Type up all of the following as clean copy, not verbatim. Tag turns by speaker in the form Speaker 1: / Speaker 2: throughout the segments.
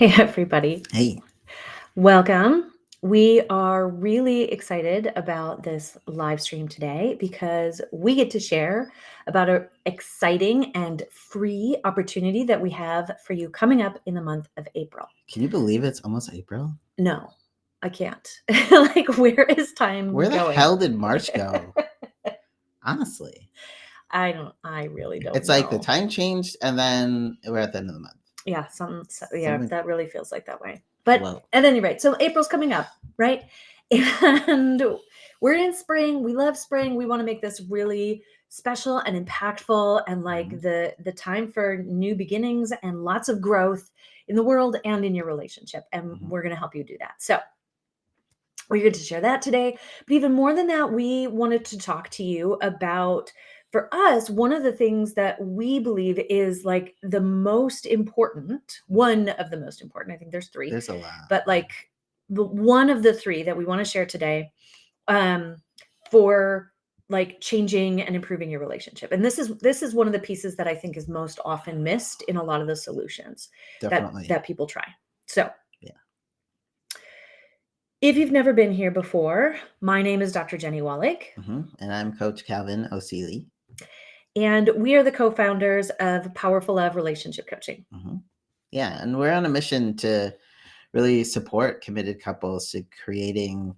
Speaker 1: Hey, everybody.
Speaker 2: Hey.
Speaker 1: Welcome. We are really excited about this live stream today because we get to share about an exciting and free opportunity that we have for you coming up in the month of April.
Speaker 2: Can you believe it's almost April?
Speaker 1: No, I can't. Like, where is time
Speaker 2: Where the
Speaker 1: going?
Speaker 2: hell did March go? Honestly.
Speaker 1: I really don't
Speaker 2: It's like the
Speaker 1: know.
Speaker 2: time changed and then we're at the end of the month.
Speaker 1: Yeah,
Speaker 2: Something
Speaker 1: that really feels like that way. But
Speaker 2: whoa.
Speaker 1: at any rate, so April's coming up, right? And we're in spring. We love spring. We want to make this really special and impactful and like
Speaker 2: Mhm.
Speaker 1: the time for new beginnings and lots of growth in the world and in your relationship. And
Speaker 2: Mhm.
Speaker 1: we're going to help you do that. So we're here to share that today. But even more than that, we wanted to talk to you about, for us, one of the things that we believe is like the most important, one of the most important, I think there's three,
Speaker 2: There's a lot.
Speaker 1: but like the one of the three that we want to share today um, for like changing and improving your relationship. And this is one of the pieces that I think is most often missed in a lot of the solutions that
Speaker 2: Definitely.
Speaker 1: that people try. So
Speaker 2: Yeah.
Speaker 1: if you've never been here before, my name is Dr. Jenny Wallach,
Speaker 2: And I'm Coach Calvin O'Seely.
Speaker 1: and we are the co-founders of Powerful Love Relationship Coaching.
Speaker 2: Yeah, and we're on a mission to really support committed couples to creating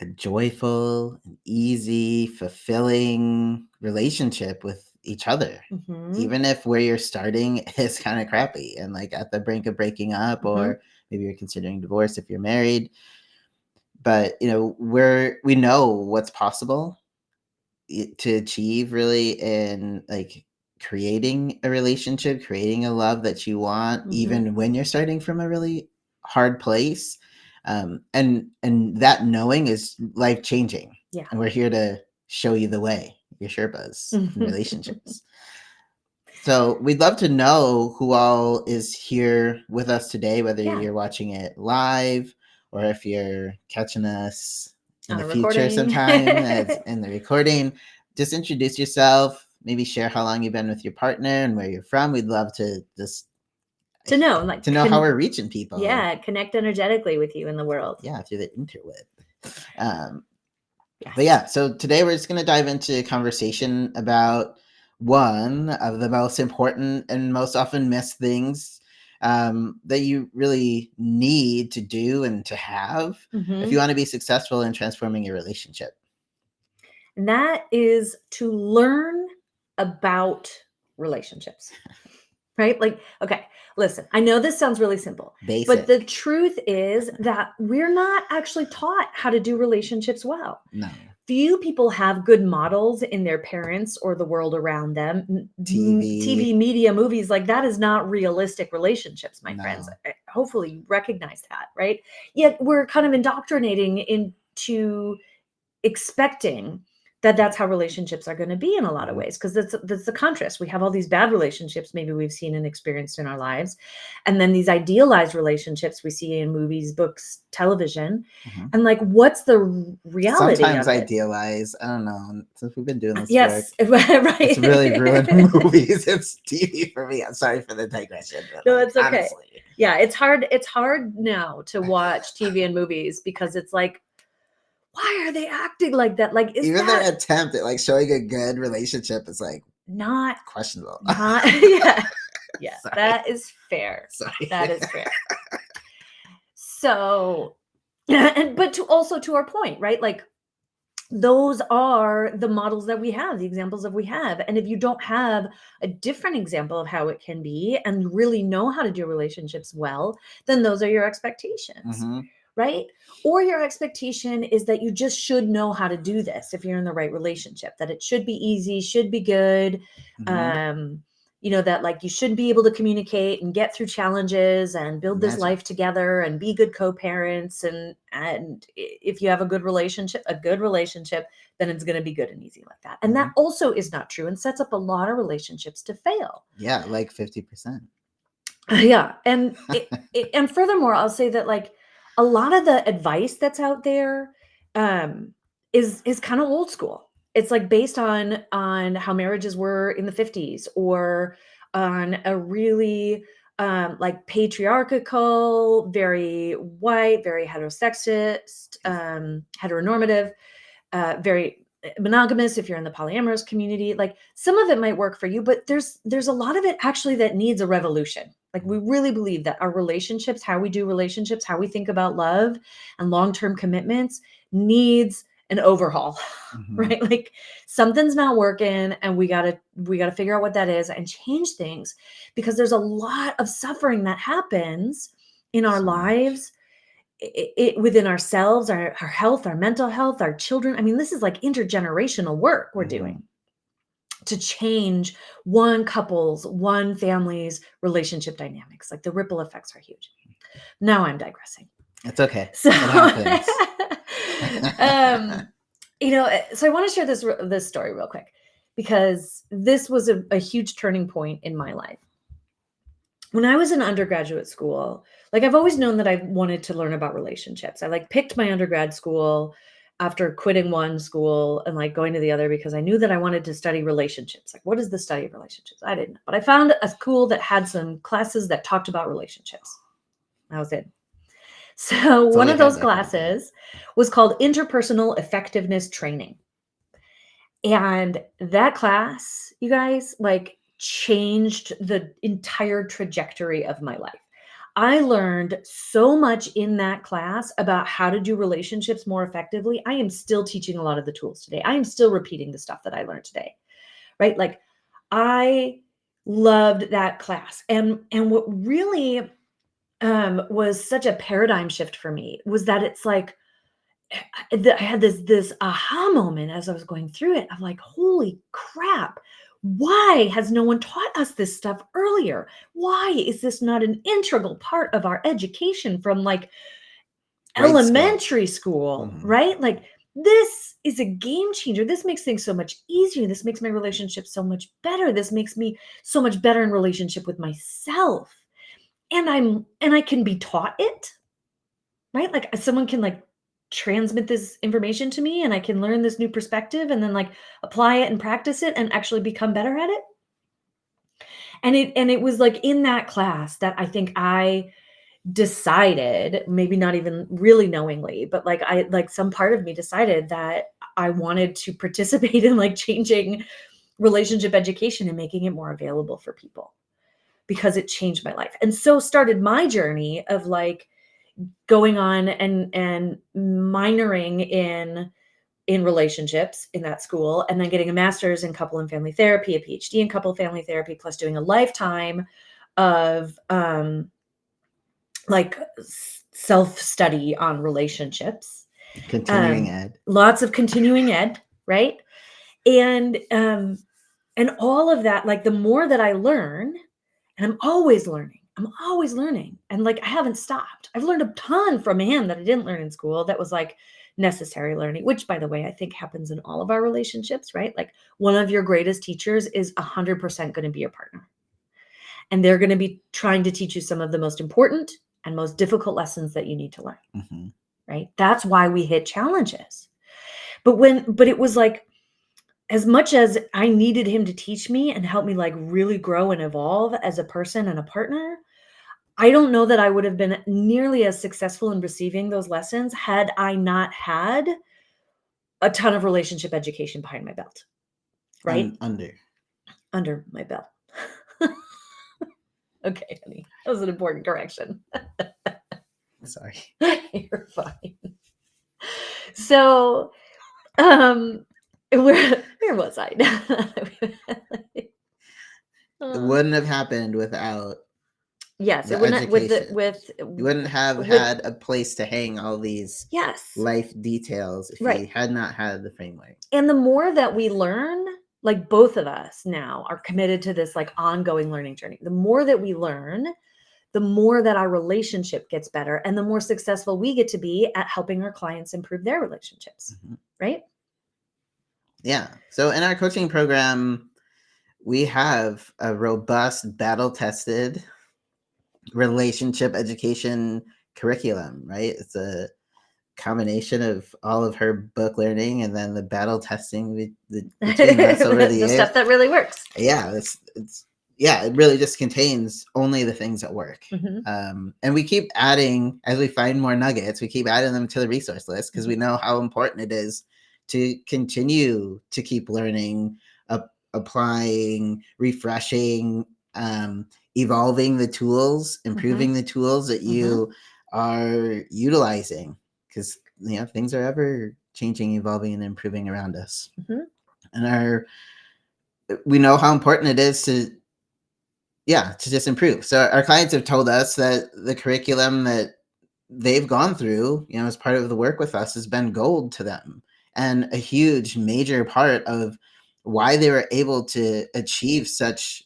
Speaker 2: a joyful and easy, fulfilling relationship with each other.
Speaker 1: Mm-hmm.
Speaker 2: Even if where you're starting is kind of crappy and like at the brink of breaking up,
Speaker 1: Mm-hmm.
Speaker 2: or maybe you're considering divorce if you're married. But we know what's possible to achieve really in like creating a relationship, creating a love that you want,
Speaker 1: Mm-hmm.
Speaker 2: even when you're starting from a really hard place. And that knowing is life changing.
Speaker 1: Yeah.
Speaker 2: And we're here to show you the way, your Sherpas in relationships. So we'd love to know who all is here with us today, whether
Speaker 1: Yeah.
Speaker 2: you're watching it live or if you're catching us in
Speaker 1: On
Speaker 2: the
Speaker 1: a
Speaker 2: future
Speaker 1: recording.
Speaker 2: sometime as in the recording. Just introduce yourself, maybe share how long you've been with your partner and where you're from. We'd love to just
Speaker 1: To know, like,
Speaker 2: to know how we're reaching people.
Speaker 1: yeah, connect energetically with you in the world.
Speaker 2: Yeah, through the interweb. But
Speaker 1: Yes.
Speaker 2: yeah, so today we're just going to dive into a conversation about one of the most important and most often missed things that you really need to do and to have if you
Speaker 1: Mm-hmm.
Speaker 2: want to be successful in transforming your relationship.
Speaker 1: And that is to learn about relationships. Right? Like, okay, listen, I know this sounds really simple, but the
Speaker 2: Basic.
Speaker 1: truth is that we're not actually taught how to do relationships well.
Speaker 2: No.
Speaker 1: Few people have good models in their parents or the world around them.
Speaker 2: TV.
Speaker 1: TV, media, movies, like that is not realistic relationships, my friends.
Speaker 2: No.
Speaker 1: Hopefully you recognize that, right? Yet we're kind of indoctrinating into expecting that that's how relationships are going to be in a lot of ways, because that's the contrast. We have all these bad relationships maybe we've seen and experienced in our lives, and then these idealized relationships we see in movies, books, television.
Speaker 2: Mhm.
Speaker 1: And like, what's the reality
Speaker 2: Sometimes
Speaker 1: of it?
Speaker 2: idealize. I don't know. Since we've been doing this work,
Speaker 1: Yes. Right.
Speaker 2: it's really ruined movies. It's TV for me. I'm sorry for the digression, but
Speaker 1: No,
Speaker 2: like
Speaker 1: it's okay.
Speaker 2: honestly.
Speaker 1: Yeah, it's hard now to watch TV and movies because it's like, why are they acting like that? Like, is
Speaker 2: Even
Speaker 1: that
Speaker 2: their attempt at like showing a good relationship is like
Speaker 1: not
Speaker 2: questionable.
Speaker 1: yeah. Yeah,
Speaker 2: Sorry.
Speaker 1: that is fair.
Speaker 2: Sorry.
Speaker 1: That is fair. So, and but to our point, right? Like, those are the models that we have, the examples that we have. And if you don't have a different example of how it can be and really know how to do relationships well, then those are your expectations,
Speaker 2: Mm-hmm.
Speaker 1: right? Or your expectation is that you just should know how to do this if you're in the right relationship, that it should be easy, should be good.
Speaker 2: Mm-hmm.
Speaker 1: That like you should be able to communicate and get through challenges and build this
Speaker 2: Imagine.
Speaker 1: life together and be good co-parents. And if you have a good relationship, then it's going to be good and easy like that. And that also is not true and sets up a lot of relationships to fail.
Speaker 2: Yeah, like 50%.
Speaker 1: Yeah. And furthermore, I'll say that like a lot of the advice that's out there um, is kind of old school. It's like based on how marriages were in the 50s, or on a really like patriarchal, very white, very heterosexist, heteronormative, very monogamous if you're in the polyamorous community. Like some of it might work for you, but there's a lot of it actually that needs a revolution. Like we really believe that our relationships, how we do relationships, how we think about love and long-term commitments needs an overhaul.
Speaker 2: Mhm.
Speaker 1: Right? Like something's not working and we got to figure out what that is and change things, because there's a lot of suffering that happens in our
Speaker 2: So much.
Speaker 1: lives, within ourselves, our health, our mental health, our children. I mean, this is like intergenerational work we're
Speaker 2: Mhm.
Speaker 1: doing to change one couple's, one family's relationship dynamics. Like the ripple effects are huge. Now I'm digressing.
Speaker 2: It's okay.
Speaker 1: So,
Speaker 2: It happens.
Speaker 1: so I want to share this story real quick, because this was a huge turning point in my life. When I was in undergraduate school, like I've always known that I wanted to learn about relationships. I like picked my undergrad school after quitting one school and like going to the other, because I knew that I wanted to study relationships. Like, what is the study of relationships? I didn't know, but I found a school that had some classes that talked about relationships. That was it. So
Speaker 2: That's all
Speaker 1: one
Speaker 2: they
Speaker 1: of
Speaker 2: had
Speaker 1: those
Speaker 2: back in the day.
Speaker 1: classes was called Interpersonal Effectiveness Training. And that class, you guys, like changed the entire trajectory of my life. I learned so much in that class about how to do relationships more effectively. I am still teaching a lot of the tools today. I am still repeating the stuff that I learned today. Right? Like I loved that class. And what really was such a paradigm shift for me was that it's like I had this aha moment as I was going through it. I'm like, holy crap. Why has no one taught us this stuff earlier? Why is this not an integral part of our education from like
Speaker 2: Grade school.
Speaker 1: elementary school,
Speaker 2: Mhm.
Speaker 1: right? Like this is a game changer. This makes things so much easier. This makes my relationship so much better. This makes me so much better in relationship with myself. And I can be taught it, right? Like someone can like transmit this information to me and I can learn this new perspective and then like apply it and practice it and actually become better at it. And it was like in that class that I think I decided, maybe not even really knowingly, but like some part of me decided that I wanted to participate in like changing relationship education and making it more available for people, because it changed my life. And so started my journey of like going on and minoring in relationships in that school, and then getting a master's in couple and family therapy, a PhD in couple family therapy, plus doing a lifetime of like self-study on relationships,
Speaker 2: Continuing ed.
Speaker 1: lots of continuing ed, right? And all of that, like the more that I learn, and I'm always learning. And like, I haven't stopped. I've learned a ton from him that I didn't learn in school. That was like necessary learning, which by the way, I think happens in all of our relationships, right? Like one of your greatest teachers is 100% going to be your partner. And they're going to be trying to teach you some of the most important and most difficult lessons that you need to learn,
Speaker 2: Mhm.
Speaker 1: right? That's why we hit challenges. But it was like, as much as I needed him to teach me and help me like really grow and evolve as a person and a partner, I don't know that I would have been nearly as successful in receiving those lessons had I not had a ton of relationship education behind my belt, right?
Speaker 2: Under.
Speaker 1: Under my belt. Okay, honey. That was an important correction.
Speaker 2: Sorry.
Speaker 1: You're fine. So, where was I?
Speaker 2: It wouldn't have happened without
Speaker 1: Yes, it
Speaker 2: the
Speaker 1: wouldn't with the
Speaker 2: education. You wouldn't have
Speaker 1: with
Speaker 2: had a place to hang all these
Speaker 1: yes,
Speaker 2: life details if
Speaker 1: right.
Speaker 2: you had not had the framework.
Speaker 1: And the more that we learn, like both of us now are committed to this like ongoing learning journey. The more that we learn, the more that our relationship gets better and the more successful we get to be at helping our clients improve their relationships,
Speaker 2: Mhm.
Speaker 1: right?
Speaker 2: Yeah. So in our coaching program, we have a robust, battle-tested relationship education curriculum, right? It's a combination of all of her book learning and then the battle testing between us over the
Speaker 1: The
Speaker 2: years.
Speaker 1: stuff that really works.
Speaker 2: Yeah, it's yeah, it really just contains only the things that work.
Speaker 1: Mhm.
Speaker 2: And we keep adding, as we find more nuggets, we keep adding them to the resource list because we know how important it is to continue to keep learning, applying, refreshing, evolving the tools, improving the tools that you are utilizing, because things are ever changing, evolving, and improving around us.
Speaker 1: Mhm.
Speaker 2: And we know how important it is to just improve. So our clients have told us that the curriculum that they've gone through, as part of the work with us, has been gold to them, and a huge major part of why they were able to achieve such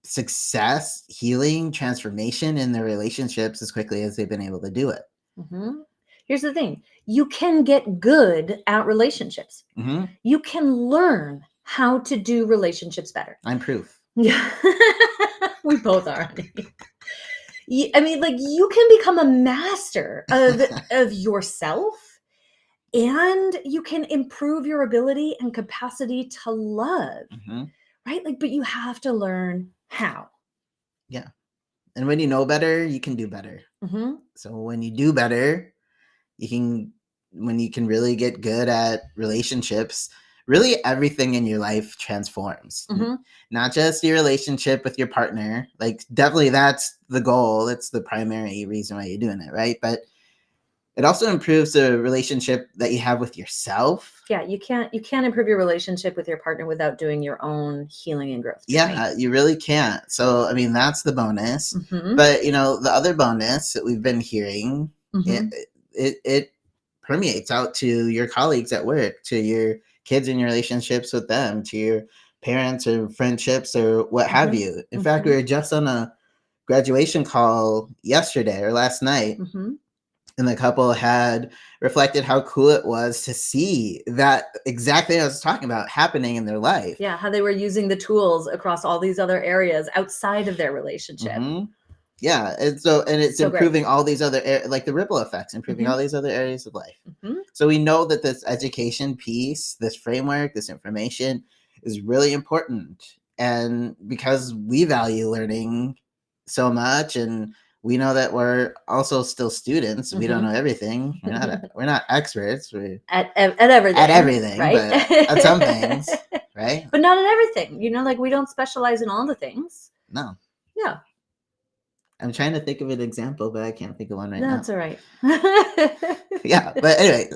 Speaker 2: success, healing, transformation in their relationships as quickly as they've been able to do it.
Speaker 1: Mhm. Here's the thing. You can get good at relationships.
Speaker 2: Hmm.
Speaker 1: You can learn how to do relationships better.
Speaker 2: I'm proof.
Speaker 1: Yeah. We both are, honey. I mean, like, you can become a master of yourself, and you can improve your ability and capacity to love,
Speaker 2: Hmm.
Speaker 1: right? Like, but you have to learn how.
Speaker 2: Yeah. And when you know better, you can do better.
Speaker 1: Mhm.
Speaker 2: So when you do better, when you can really get good at relationships, really everything in your life transforms.
Speaker 1: Mhm.
Speaker 2: Not just your relationship with your partner, like definitely that's the goal. It's the primary reason why you're doing it, right? But it also improves the relationship that you have with yourself.
Speaker 1: Yeah, you can't improve your relationship with your partner without doing your own healing and growth journey.
Speaker 2: Yeah, you really can't. So I mean, that's the bonus.
Speaker 1: Mhm.
Speaker 2: But the other bonus that we've been hearing,
Speaker 1: Mhm.
Speaker 2: it permeates out to your colleagues at work, to your kids and your relationships with them, to your parents or friendships or what have
Speaker 1: Mhm.
Speaker 2: you. In fact, we
Speaker 1: Mhm.
Speaker 2: were just on a graduation call yesterday or last night,
Speaker 1: Mhm.
Speaker 2: and the couple had reflected how cool it was to see that exact thing I was talking about happening in their life.
Speaker 1: Yeah, how they were using the tools across all these other areas outside of their relationship.
Speaker 2: Mhm. Yeah, and it's
Speaker 1: So great.
Speaker 2: improving all these other like the ripple effects, improving all
Speaker 1: Mhm.
Speaker 2: these other areas of life.
Speaker 1: Mhm.
Speaker 2: So we know that this education piece, this framework, this information is really important. And because we value learning so much, and we know that we're also still students, we don't know
Speaker 1: Mhm.
Speaker 2: everything. We're not experts. We're
Speaker 1: At
Speaker 2: at
Speaker 1: everything,
Speaker 2: everything,
Speaker 1: right?
Speaker 2: but at some things, right?
Speaker 1: But not at everything. Like, we don't specialize in all the things.
Speaker 2: No.
Speaker 1: Yeah,
Speaker 2: I'm trying to think of an example, but I can't think of one right now.
Speaker 1: that's all right.
Speaker 2: Yeah, but anyway,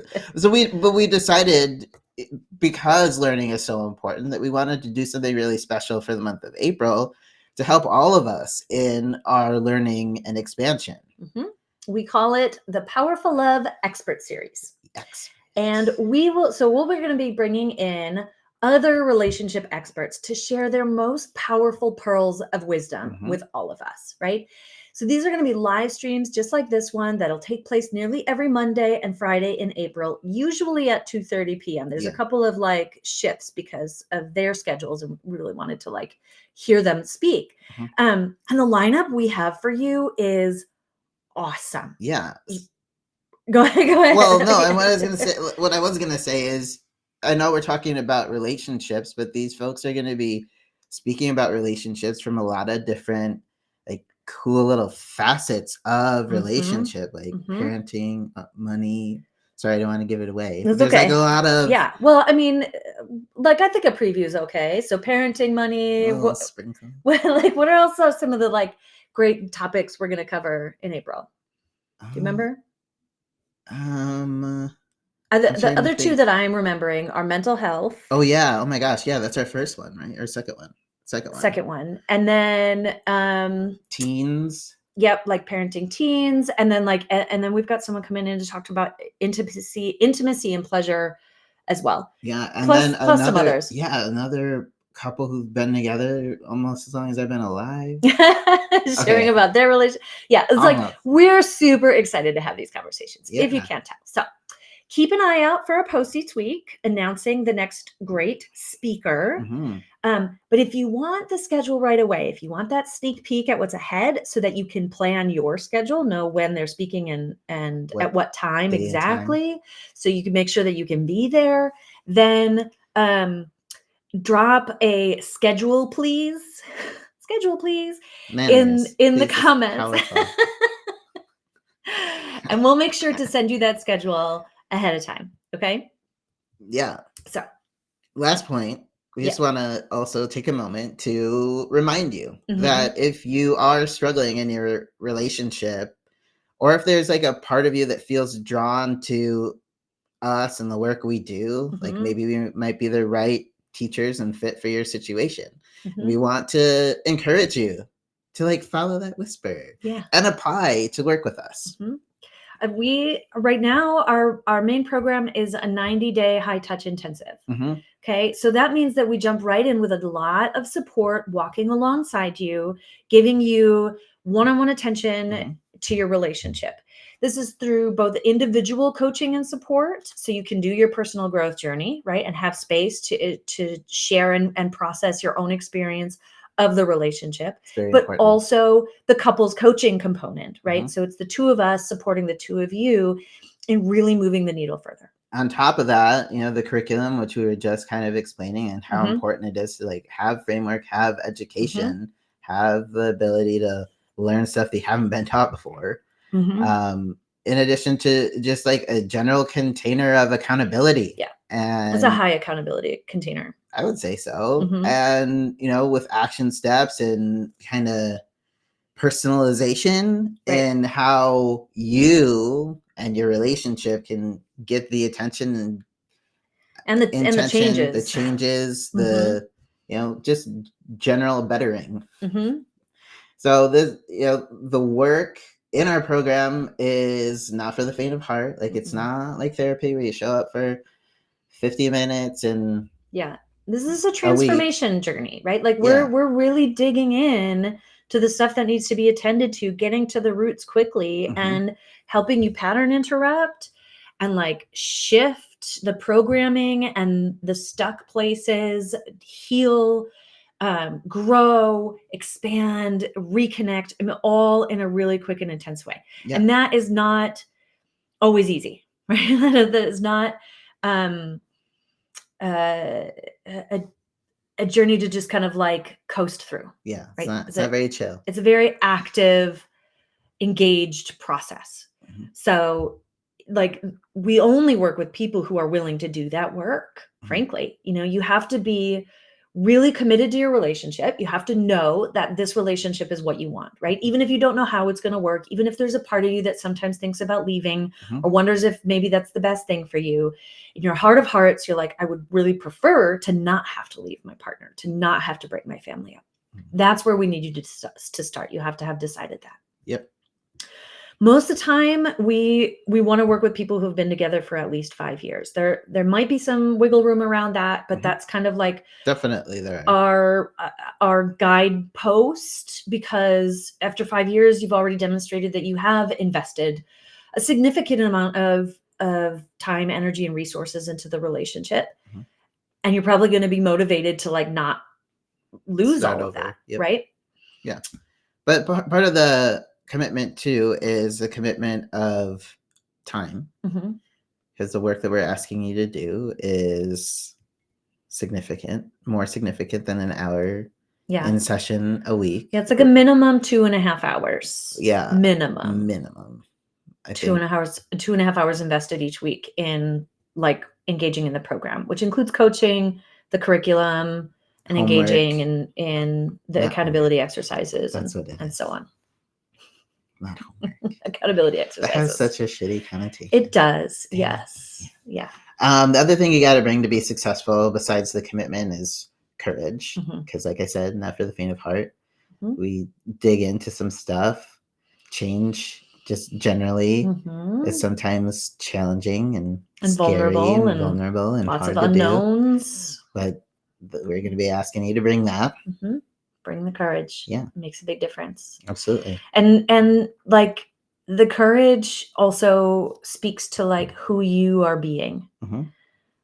Speaker 2: we decided, because learning is so important, that we wanted to do something really special for the month of April to help all of us in our learning and expansion.
Speaker 1: Mhm. We call it the Powerful Love Expert Series.
Speaker 2: Yes.
Speaker 1: And we're going to be bringing in other relationship experts to share their most powerful pearls of wisdom
Speaker 2: Mhm.
Speaker 1: with all of us, right? So these are going to be live streams just like this one that'll take place nearly every Monday and Friday in April, usually at 2:30 p.m. There's a
Speaker 2: Yeah.
Speaker 1: couple of like shifts because of their schedules, and we really wanted to like hear them speak.
Speaker 2: Mhm.
Speaker 1: And the lineup we have for you is awesome.
Speaker 2: Yeah.
Speaker 1: Go ahead, go ahead.
Speaker 2: Well, no, and what I was gonna say is, I know we're talking about relationships, but these folks are gonna be speaking about relationships from a lot of different, like, cool little facets of
Speaker 1: Mhm,
Speaker 2: relationship, like
Speaker 1: mhm.
Speaker 2: parenting, money. Sorry, I don't want to give it away.
Speaker 1: That's
Speaker 2: There's like a
Speaker 1: okay.
Speaker 2: lot of
Speaker 1: Yeah. Well, I mean, like, I think a preview is okay. So parenting, money,
Speaker 2: little sprinkle.
Speaker 1: what else are some of the like great topics we're gonna cover in April? Do you
Speaker 2: Um,
Speaker 1: remember?
Speaker 2: um, I'm
Speaker 1: The
Speaker 2: trying to
Speaker 1: other two
Speaker 2: think.
Speaker 1: that I'm remembering are mental health,
Speaker 2: Oh yeah. Oh my gosh. Yeah, that's our first one, right? Or second one. Second one.
Speaker 1: second one, and then
Speaker 2: Teens.
Speaker 1: yep, like parenting teens, and then and then we've got someone coming in to talk about intimacy and pleasure as well.
Speaker 2: Yeah, and then
Speaker 1: Plus some others.
Speaker 2: another couple who've been together almost as long as I've been alive.
Speaker 1: Sharing
Speaker 2: Okay,
Speaker 1: about their relation. Yeah, it's like
Speaker 2: almost.
Speaker 1: we're super excited to have these conversations, if you
Speaker 2: Yeah.
Speaker 1: can't tell. So keep an eye out for a post each week announcing the next great speaker.
Speaker 2: Mhm.
Speaker 1: But if you want the schedule right away, if you want that sneak peek at what's ahead so that you can plan your schedule, know when they're speaking and
Speaker 2: What
Speaker 1: at what time
Speaker 2: day and time?
Speaker 1: exactly, so you can make sure that you can be there, then drop a schedule, please. schedule, please,
Speaker 2: Anonymous.
Speaker 1: in the
Speaker 2: Please, it's
Speaker 1: comments.
Speaker 2: powerful.
Speaker 1: And we'll make sure to send you that schedule ahead of time. Okay.
Speaker 2: Yeah.
Speaker 1: So,
Speaker 2: Last point. We just
Speaker 1: yeah.
Speaker 2: want to also take a moment to remind you
Speaker 1: Mhm.
Speaker 2: that if you are struggling in your relationship, or if there's like a part of you that feels drawn to us and the work we do, like
Speaker 1: Mhm.
Speaker 2: maybe we might be the right teachers and fit for your situation.
Speaker 1: Mhm.
Speaker 2: We want to encourage you to like follow that whisper
Speaker 1: Yeah.
Speaker 2: and apply to work with us.
Speaker 1: Mhm. We right now, our main program is a 90-day high touch intensive.
Speaker 2: Mhm.
Speaker 1: Okay. So that means that we jump right in with a lot of support, walking alongside you, giving you one-on-one attention
Speaker 2: Mhm.
Speaker 1: to your relationship. This is through both individual coaching and support. So you can do your personal growth journey, right? And have space to share and process your own experience of the relationship,
Speaker 2: It's very
Speaker 1: but
Speaker 2: important.
Speaker 1: also the couples coaching component, right?
Speaker 2: Mhm.
Speaker 1: So it's the two of us supporting the two of you in really moving the needle further.
Speaker 2: On top of that, the curriculum, which we were just kind of explaining, and how
Speaker 1: Mhm.
Speaker 2: important it is to like have framework, have
Speaker 1: Mm-hmm.
Speaker 2: education, have the ability to learn stuff that you haven't been taught before.
Speaker 1: Mhm.
Speaker 2: In addition to just like a general container of accountability.
Speaker 1: Yeah.
Speaker 2: And
Speaker 1: It's a high accountability container.
Speaker 2: I would say so.
Speaker 1: Mhm.
Speaker 2: And, with action steps and kind of personalization
Speaker 1: Right.
Speaker 2: and how you and your relationship can get the attention and
Speaker 1: And the
Speaker 2: intention, the
Speaker 1: changes.
Speaker 2: changes,
Speaker 1: Mhm.
Speaker 2: just general bettering.
Speaker 1: Mhm.
Speaker 2: So this, the work in our program is not for the faint of heart. Like it's
Speaker 1: Mm-mm.
Speaker 2: not like therapy where you show up for 50 minutes and
Speaker 1: Yeah. This is a
Speaker 2: a week.
Speaker 1: transformation journey, right? Like
Speaker 2: Yeah.
Speaker 1: we're really digging in to the stuff that needs to be attended to, getting to the roots quickly
Speaker 2: Mhm.
Speaker 1: and helping you pattern interrupt and like shift the programming and the stuck places, heal, grow, expand, reconnect, I mean, all in a really quick and intense way.
Speaker 2: Yeah.
Speaker 1: And that is not always easy, right? That is not um, uh, a, a journey to just kind of like coast through,
Speaker 2: Yeah.
Speaker 1: right?
Speaker 2: It's not very chill.
Speaker 1: It's a very active, engaged process.
Speaker 2: Mhm.
Speaker 1: So, like, we only work with people who are willing to do that work,
Speaker 2: Mhm.
Speaker 1: frankly. You have to be really committed to your relationship. You have to know that this relationship is what you want, right? Even if you don't know how it's going to work, even if there's a part of you that sometimes thinks about leaving
Speaker 2: Mhm.
Speaker 1: or wonders if maybe that's the best thing for you, in your heart of hearts, you're like, I would really prefer to not have to leave my partner, to not have to break my family up.
Speaker 2: Mhm.
Speaker 1: That's where we need you to start. You have to have decided that.
Speaker 2: Yep.
Speaker 1: Most of the time, we want to work with people who've been together for at least 5 years. There might be some wiggle room around that, but
Speaker 2: Mhm.
Speaker 1: that's kind of like
Speaker 2: Definitely there are.
Speaker 1: our guidepost, because after 5 years, you've already demonstrated that you have invested a significant amount of time, energy, and resources into the relationship,
Speaker 2: Mhm.
Speaker 1: and you're probably going to be motivated to like not lose
Speaker 2: Start
Speaker 1: all of
Speaker 2: over.
Speaker 1: that,
Speaker 2: Yep.
Speaker 1: right?
Speaker 2: Yeah. But part of the commitment too is the commitment of time,
Speaker 1: Mhm.
Speaker 2: because the work that we're asking you to do is significant, more significant than an hour
Speaker 1: Yeah.
Speaker 2: in session a week.
Speaker 1: Yeah, it's like a minimum 2.5 hours.
Speaker 2: Yeah.
Speaker 1: Minimum.
Speaker 2: I
Speaker 1: Two and
Speaker 2: think.
Speaker 1: a half hours invested each week in like engaging in the program, which includes coaching, the curriculum, and
Speaker 2: Homework.
Speaker 1: engaging in the
Speaker 2: Not
Speaker 1: accountability
Speaker 2: homework.
Speaker 1: exercises
Speaker 2: That's what it
Speaker 1: and
Speaker 2: is.
Speaker 1: so on.
Speaker 2: Not homework.
Speaker 1: Accountability
Speaker 2: That has
Speaker 1: exercises.
Speaker 2: such a shitty connotation.
Speaker 1: It does.
Speaker 2: Damn it.
Speaker 1: Yes. Yeah.
Speaker 2: The other thing you got to bring to be successful besides the commitment is courage.
Speaker 1: Mhm.
Speaker 2: Because like I said, not for the faint of heart.
Speaker 1: Mhm.
Speaker 2: We dig into some stuff. Change just generally
Speaker 1: Mhm.
Speaker 2: is sometimes challenging and scary
Speaker 1: vulnerable
Speaker 2: and vulnerable and
Speaker 1: lots
Speaker 2: hard
Speaker 1: of
Speaker 2: to do.
Speaker 1: unknowns.
Speaker 2: But we're going to be asking you to bring that.
Speaker 1: Mhm. Bring the courage.
Speaker 2: Yeah.
Speaker 1: It makes a big difference.
Speaker 2: Absolutely.
Speaker 1: And like the courage also speaks to like who you are being,
Speaker 2: Mhm.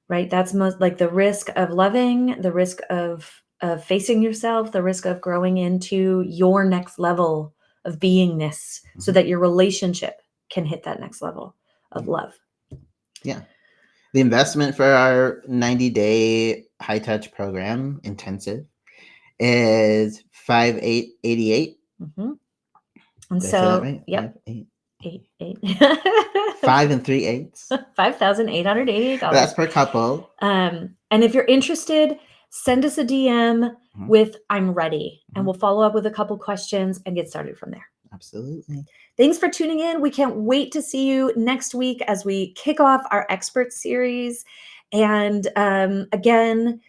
Speaker 1: right? That's most like the risk of loving, the risk of facing yourself, the risk of growing into your next level of beingness, so
Speaker 2: Mhm.
Speaker 1: that your relationship can hit that next level of
Speaker 2: Yeah.
Speaker 1: love.
Speaker 2: Yeah. The investment for our 90-day high touch program intensive is 5888.
Speaker 1: hmm And
Speaker 2: Did I say that
Speaker 1: so,
Speaker 2: right?
Speaker 1: yep,
Speaker 2: 5
Speaker 1: eight.
Speaker 2: and 3/8.
Speaker 1: $5,888.
Speaker 2: That's per couple.
Speaker 1: And if you're interested, send us a DM
Speaker 2: Mhm.
Speaker 1: with "I'm ready," and
Speaker 2: Mhm.
Speaker 1: we'll follow up with a couple questions and get started from there.
Speaker 2: Absolutely.
Speaker 1: Thanks for tuning in. We can't wait to see you next week as we kick off our expert series. And again,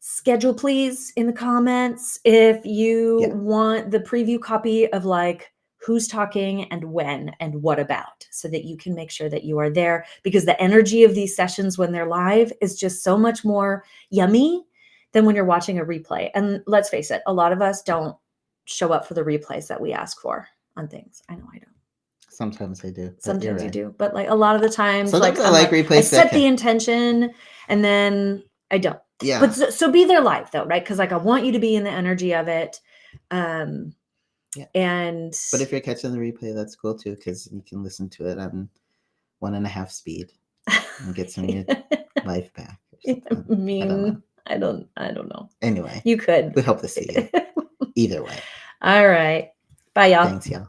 Speaker 1: schedule please in the comments if you
Speaker 2: Yeah.
Speaker 1: want the preview copy of like who's talking and when and what about, so that you can make sure that you are there, because the energy of these sessions when they're live is just so much more yummy than when you're watching a replay. And let's face it, a lot of us don't show up for the replays that we ask for on things. I know I don't.
Speaker 2: Sometimes I do. But you're
Speaker 1: Sometimes you
Speaker 2: right.
Speaker 1: do, but like a lot of the times,
Speaker 2: Sometimes
Speaker 1: like
Speaker 2: I
Speaker 1: I'm
Speaker 2: like
Speaker 1: like I
Speaker 2: replays
Speaker 1: set the
Speaker 2: second.
Speaker 1: intention and then I don't.
Speaker 2: Yeah.
Speaker 1: But so be there live though, right? Because like I want you to be in the energy of it.
Speaker 2: Yeah.
Speaker 1: And
Speaker 2: But if you're catching the replay, that's cool too, because you can listen to it on 1.5 speed and get some of your life back. Or something.
Speaker 1: I don't know.
Speaker 2: Anyway,
Speaker 1: You could.
Speaker 2: we hope to see you either way.
Speaker 1: All right. Bye, y'all.
Speaker 2: Thanks, y'all.